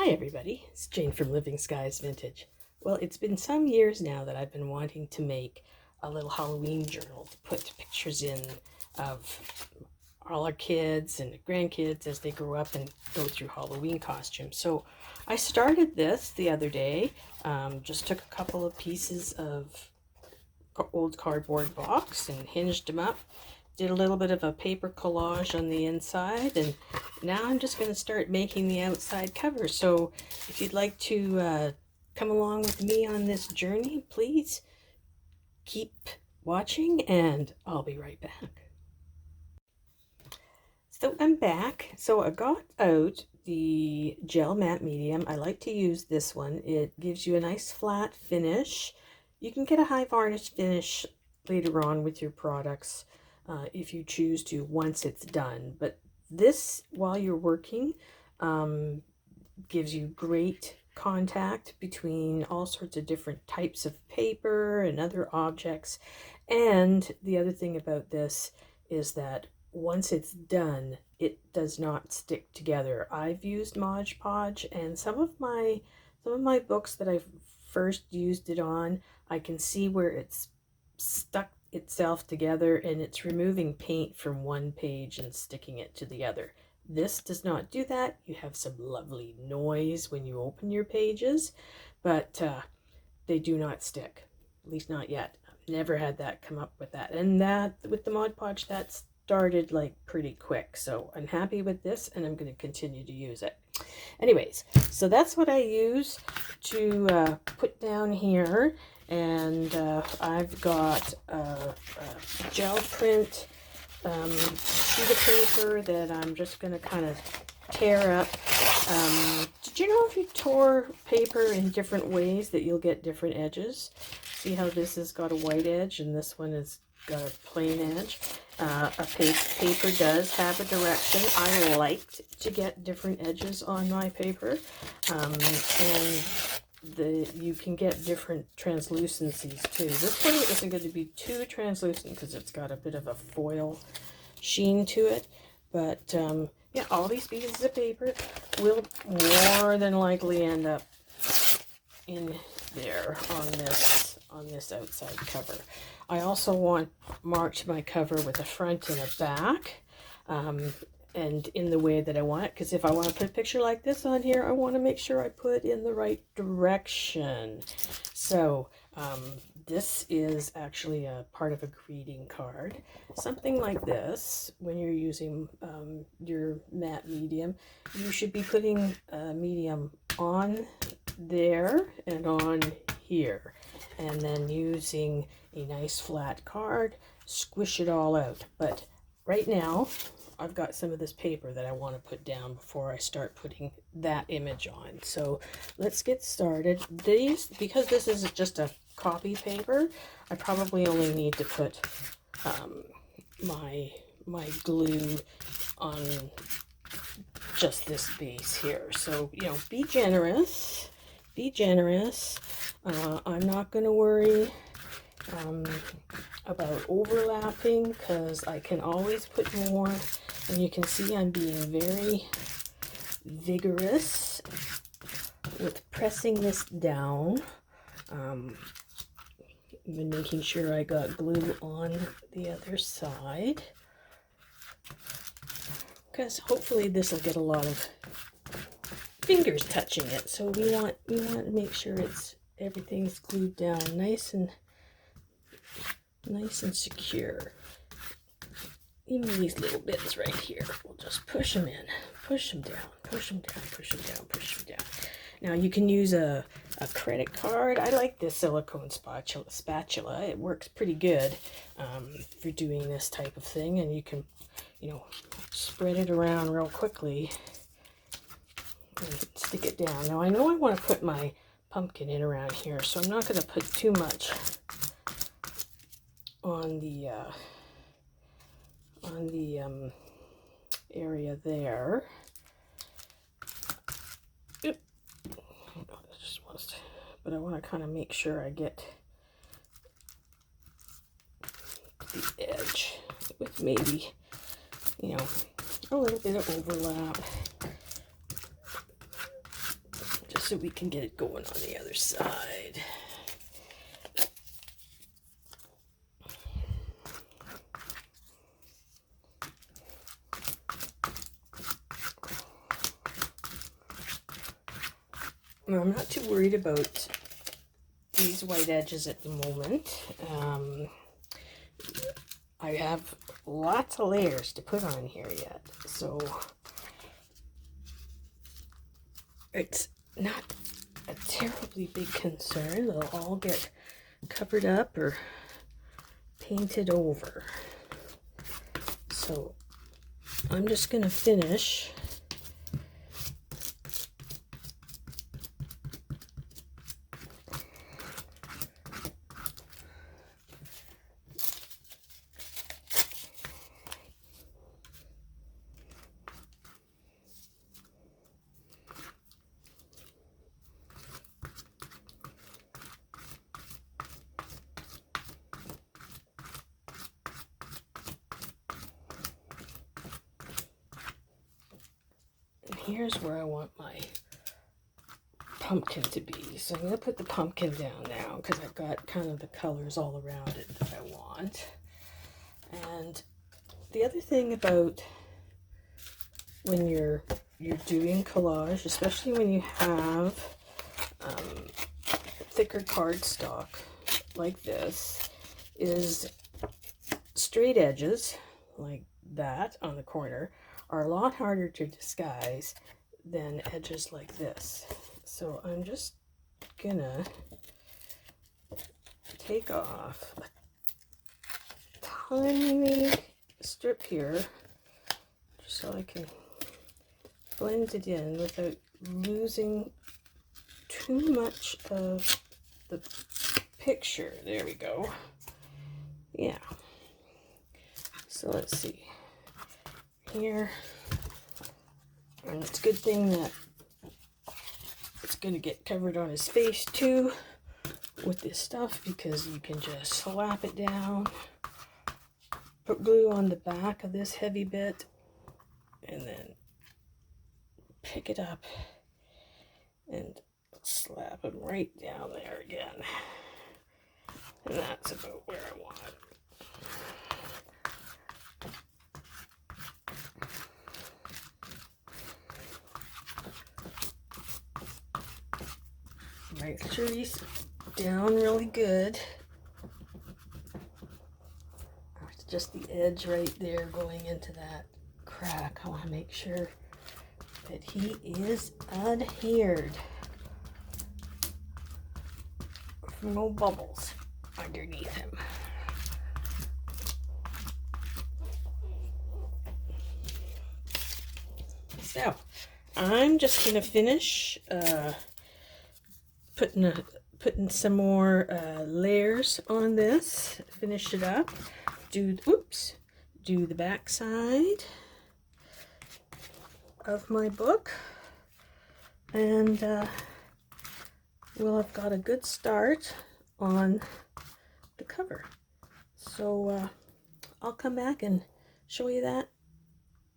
Hi everybody, it's Jane from Living Skies Vintage. Well, it's been some years now that I've been wanting to make a little Halloween journal to put pictures in of all our kids and grandkids as they grow up and go through Halloween costumes. So I started this the other day, just took a couple of pieces of old cardboard box and hinged them up. Did a little bit of a paper collage on the inside, and now I'm just going to start making the outside cover. So if you'd like to come along with me on this journey, please keep watching and I'll be right back. So I'm back. So I got out the gel matte medium. I like to use this one. It gives you a nice flat finish. You can get a high varnish finish later on with your products if you choose to once it's done. But this, while you're working, gives you great contact between all sorts of different types of paper and other objects. And the other thing about this is that once it's done, it does not stick together. I've used Mod Podge, and some of my books that I've first used it on, I can see where it's stuck itself together and it's removing paint from one page and sticking it to the other. This does not do that. You have some lovely noise when you open your pages, but they do not stick, at least not yet. I've never had that come up with that. And that, with the Mod Podge, that started like pretty quick. So I'm happy with this and I'm going to continue to use it. Anyways, so that's what I use to put down here. And I've got a gel print sheet of paper that I'm just going to kind of tear up. Did you know if you tore paper in different ways that you'll get different edges? See how this has got a white edge and this one has got a plain edge? Paper does have a direction. I liked to get different edges on my paper, and you can get different translucencies too. This one isn't going to be too translucent because it's got a bit of a foil sheen to it, but yeah, all these pieces of paper will more than likely end up in there on this outside cover. I also marked my cover with a front and a back, and in the way that I want it, because if I want to put a picture like this on here, I want to make sure I put in the right direction. So this is actually a part of a greeting card. Something like this, when you're using your matte medium, you should be putting a medium on there and on here, and then using a nice flat card, squish it all out. But right now I've got some of this paper that I want to put down before I start putting that image on. So let's get started. Because this is just a copy paper, I probably only need to put my glue on just this base here. So, you know, be generous. Be generous. I'm not going to worry about overlapping because I can always put more. And you can see I'm being very vigorous with pressing this down. Even making sure I got glue on the other side, because hopefully this will get a lot of fingers touching it. So we want to make sure everything's glued down nice and secure. Even these little bits right here, we'll just push them in, push them down, push them down, push them down, push them down. Now you can use a credit card. I like this silicone spatula. It works pretty good for doing this type of thing, and you can, you know, spread it around real quickly and stick it down. Now I know I want to put my pumpkin in around here, so I'm not going to put too much on the area there. Oop. But I want to kind of make sure I get the edge with maybe, you know, a little bit of overlap. so we can get it going on the other side. Now, I'm not too worried about these white edges at the moment. I have lots of layers to put on here yet, so it's not a terribly big concern. They'll all get covered up or painted over. So I'm just going to finish here's where I want my pumpkin to be. So I'm going to put the pumpkin down now because I've got kind of the colors all around it that I want. And the other thing about when you're doing collage, especially when you have thicker cardstock like this, is straight edges like that on the corner are a lot harder to disguise than edges like this. So I'm just gonna take off a tiny strip here just so I can blend it in without losing too much of the picture. There we go. Yeah. So let's see. Here, and it's a good thing that it's going to get covered on his face too with this stuff, because you can just slap it down, put glue on the back of this heavy bit, and then pick it up and slap him right down there again. And that's about where I want it. Make sure he's down really good. It's just the edge right there going into that crack. I want to make sure that he is adhered. No bubbles underneath him. So I'm just going to finish putting some more layers on this, finish it up, do the back side of my book, and well, I've got a good start on the cover. So I'll come back and show you that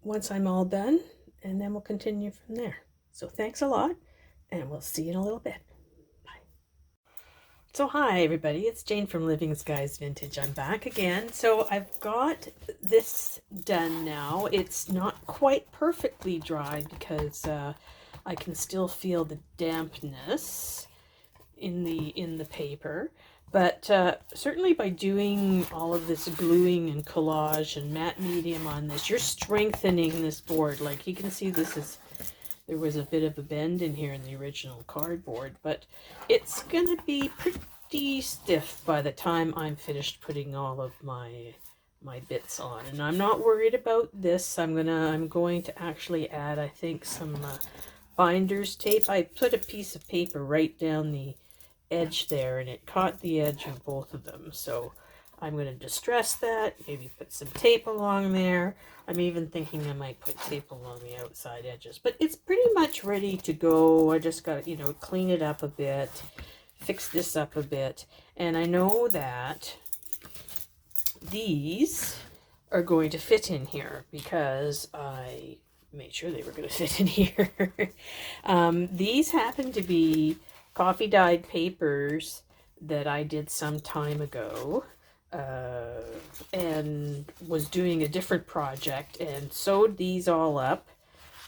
once I'm all done, and then we'll continue from there. So thanks a lot, and we'll see you in a little bit. So hi everybody, it's Jane from Living Skies Vintage. I'm back again. So I've got this done now. It's not quite perfectly dry because I can still feel the dampness in the paper. But certainly by doing all of this gluing and collage and matte medium on this, you're strengthening this board. Like you can see, there was a bit of a bend in here in the original cardboard, but it's going to be pretty stiff by the time I'm finished putting all of my bits on. And I'm not worried about this. I'm going to actually add, I think, some binder's tape. I put a piece of paper right down the edge there, and it caught the edge of both of them. So I'm going to distress that, maybe put some tape along there. I'm even thinking I might put tape along the outside edges, but it's pretty much ready to go. I just got to, clean it up a bit, fix this up a bit. And I know that these are going to fit in here because I made sure they were going to fit in here. These happen to be coffee dyed papers that I did some time ago, and was doing a different project and sewed these all up.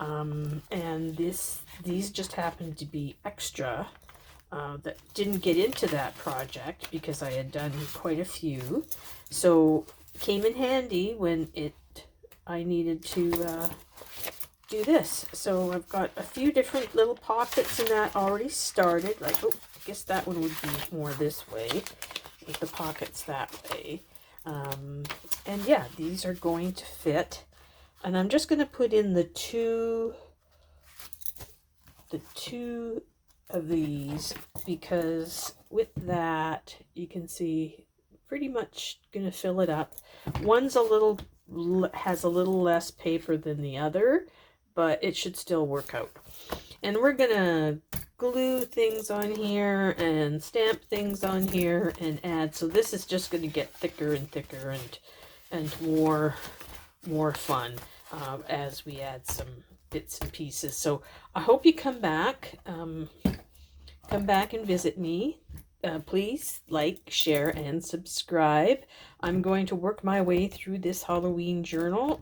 And these just happened to be extra that didn't get into that project because I had done quite a few. So came in handy when I needed to do this. So I've got a few different little pockets in that already started. Like, oh, I guess that one would be more this way, with the pockets that way. And yeah, these are going to fit. And I'm just going to put in the two of these, because with that you can see pretty much going to fill it up. One's has a little less paper than the other, but it should still work out. And we're gonna glue things on here and stamp things on here and add. So this is just going to get thicker and thicker and more fun as we add some bits and pieces. So I hope you come back. Come back and visit me. Please like, share, and subscribe. I'm going to work my way through this Halloween journal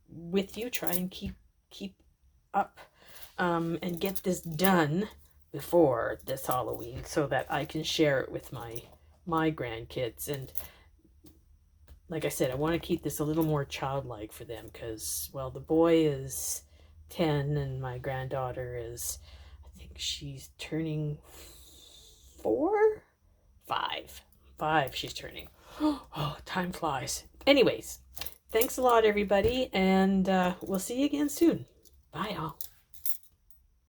with you. Try and keep up and get this done before this Halloween so that I can share it with my grandkids. And like I said, I want to keep this a little more childlike for them because, well, the boy is 10 and my granddaughter is, I think she's turning 5 she's turning. Oh, time flies. Anyways, thanks a lot, everybody, and we'll see you again soon. Bye, all.